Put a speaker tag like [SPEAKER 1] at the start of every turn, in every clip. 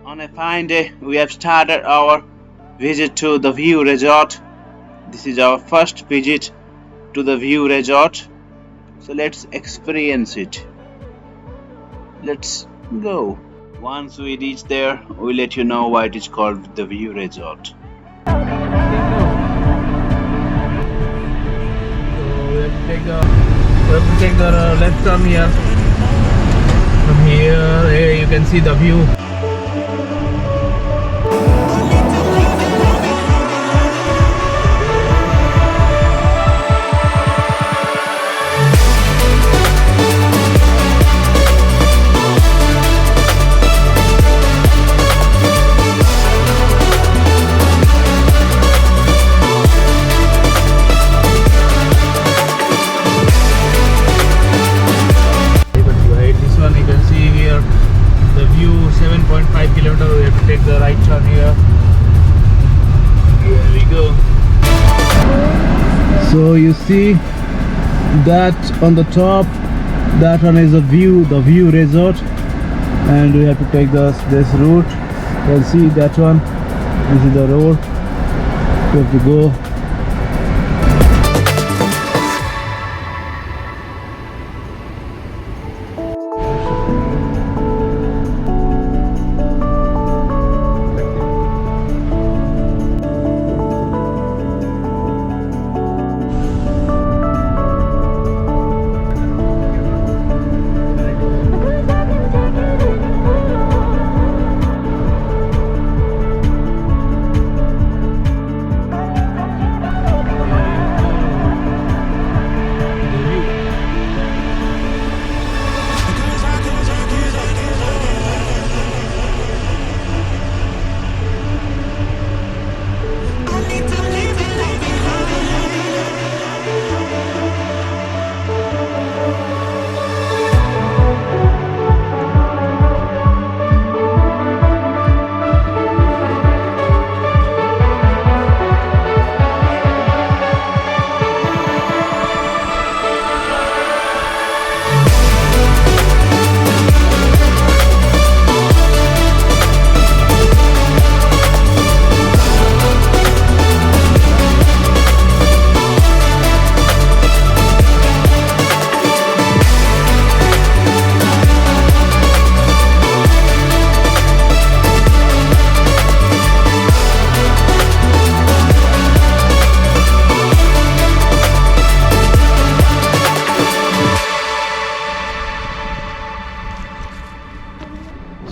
[SPEAKER 1] On a fine day, we have started our visit to the View Resort. This is our first visit to the View Resort. So let's experience it. Let's go. Once we reach there, we'll let you know why it is called the View Resort.
[SPEAKER 2] We have to take the left turn here. From here, you can see the view. The view 7.5 kilometers. We have to take the right turn here. Here we go. So you see that on the top, that one is the View Resort, and we have to take this route. You can see that one. This is the road. We have to go.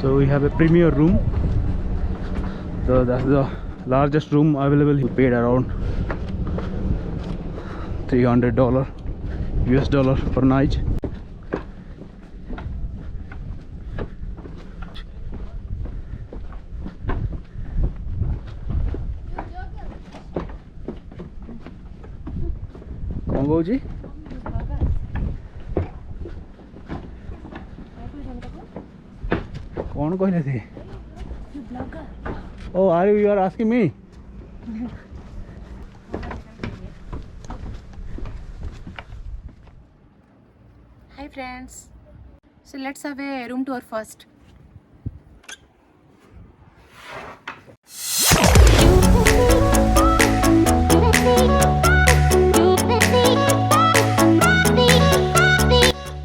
[SPEAKER 2] So we have a premier room. So that's the largest room available. We paid around $300 US per night. Congo ji? कौन कहले थे? Oh, you are asking me?
[SPEAKER 3] Hi friends. So let's have a room tour first.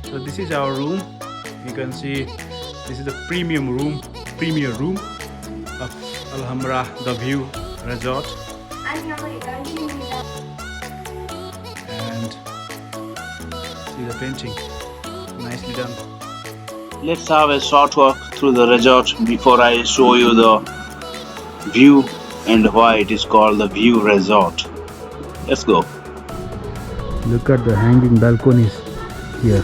[SPEAKER 2] So this is our room. You can see this is the premier room of Hamra, the View Resort. And see the painting, nicely done.
[SPEAKER 1] Let's have a short walk through the resort before I show you the view and why it is called the View Resort. Let's go.
[SPEAKER 2] Look at the hanging balconies here.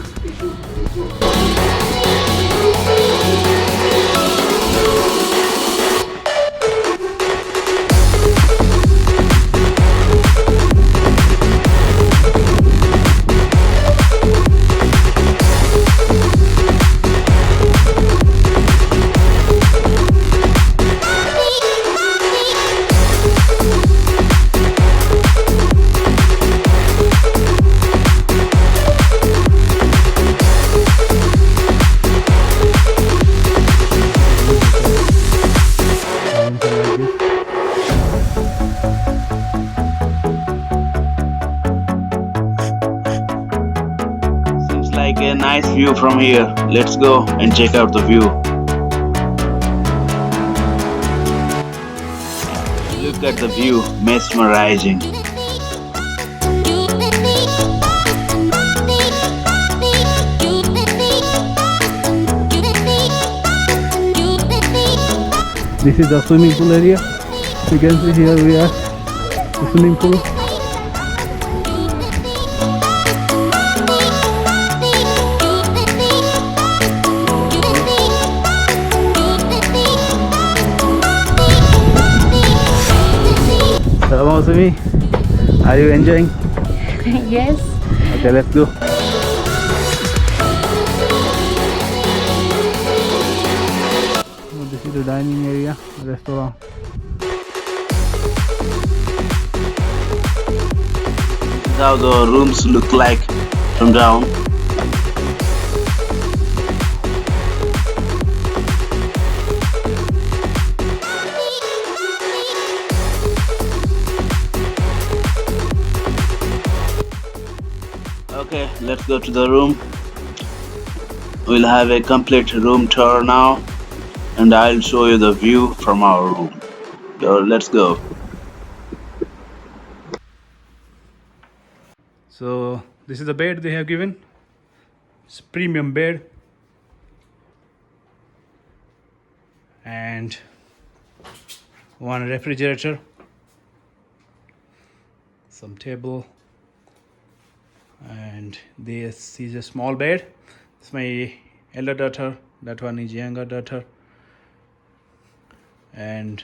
[SPEAKER 1] nice view from here. Let's go and check out the view. Look at the view, mesmerizing.
[SPEAKER 2] This is the swimming pool area. You can see here we are, the swimming pool. So Mausami, are you enjoying?
[SPEAKER 3] Yes.
[SPEAKER 2] Okay, let's go. This is the dining area, restaurant.
[SPEAKER 1] This is how the rooms look like from down. Okay, let's go to the room. We'll have a complete room tour now, and I'll show you the view from our room. So let's go.
[SPEAKER 2] So this is the bed they have given. It's premium bed. And one refrigerator. Some table. And this is a small bed. It's my elder daughter. That one is younger daughter. And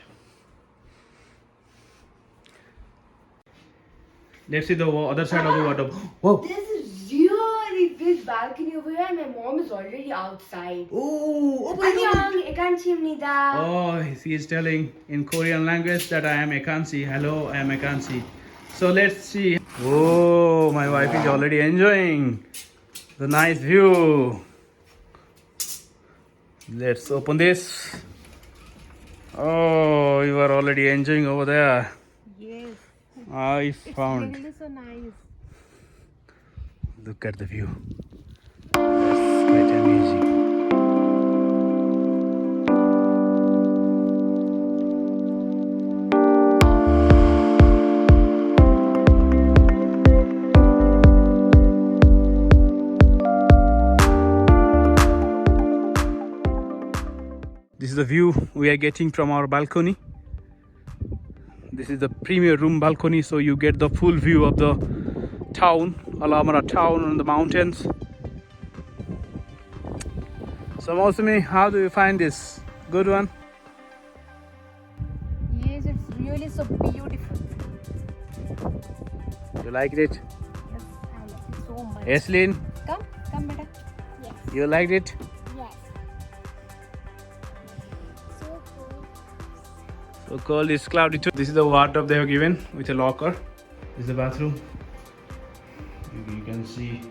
[SPEAKER 2] let's see the other side of the wardrobe. Whoa!
[SPEAKER 4] This is really big balcony over here, and my mom is already outside.
[SPEAKER 2] Oh my
[SPEAKER 4] Annyeong, ekanchimnida.
[SPEAKER 2] Oh, he is telling in Korean language that I am Ekansi. Hello, I am Ekansi. So let's see. Oh, my wife is already enjoying the nice view. Let's open this. Oh, you are already enjoying over there.
[SPEAKER 3] Yes.
[SPEAKER 2] I found.
[SPEAKER 3] Really so nice.
[SPEAKER 2] Look at the view. That's quite amazing. This is the view we are getting from our balcony. This is the premier room balcony, so you get the full view of the town, Alamara town and the mountains. So Mausami, how do you find this? Good one?
[SPEAKER 3] Yes, it's really so beautiful.
[SPEAKER 2] You liked it?
[SPEAKER 3] Yes, I like it so much.
[SPEAKER 2] Eslin,
[SPEAKER 3] Come, beta. Yes.
[SPEAKER 2] you liked it?
[SPEAKER 3] Yes. So cool.
[SPEAKER 2] So cold, it's cloudy too. This is the wardrobe they have given with a locker. This is the bathroom. You can see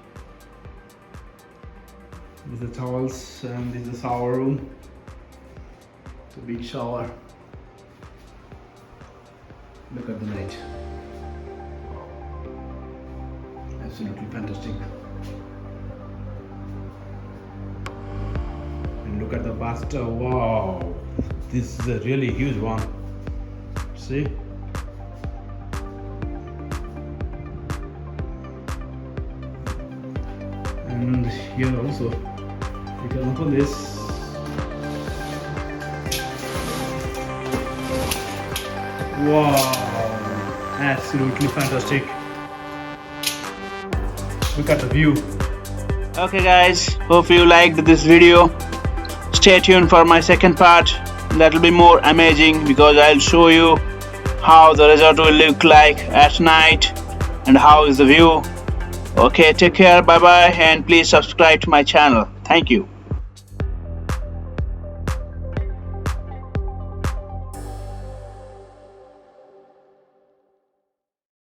[SPEAKER 2] this is the towels, and this is the shower room. It's a big shower. Look at the night. Absolutely fantastic. And look at the bathtub. Wow, this is a really huge one. See? And here also, you can open this. Wow, absolutely fantastic. Look at the view.
[SPEAKER 1] Okay guys, hope you liked this video. Stay tuned for my second part. That'll be more amazing because I'll show you how the resort will look like at night and how is the view. Okay, take care, bye bye, and please subscribe to my channel. Thank you.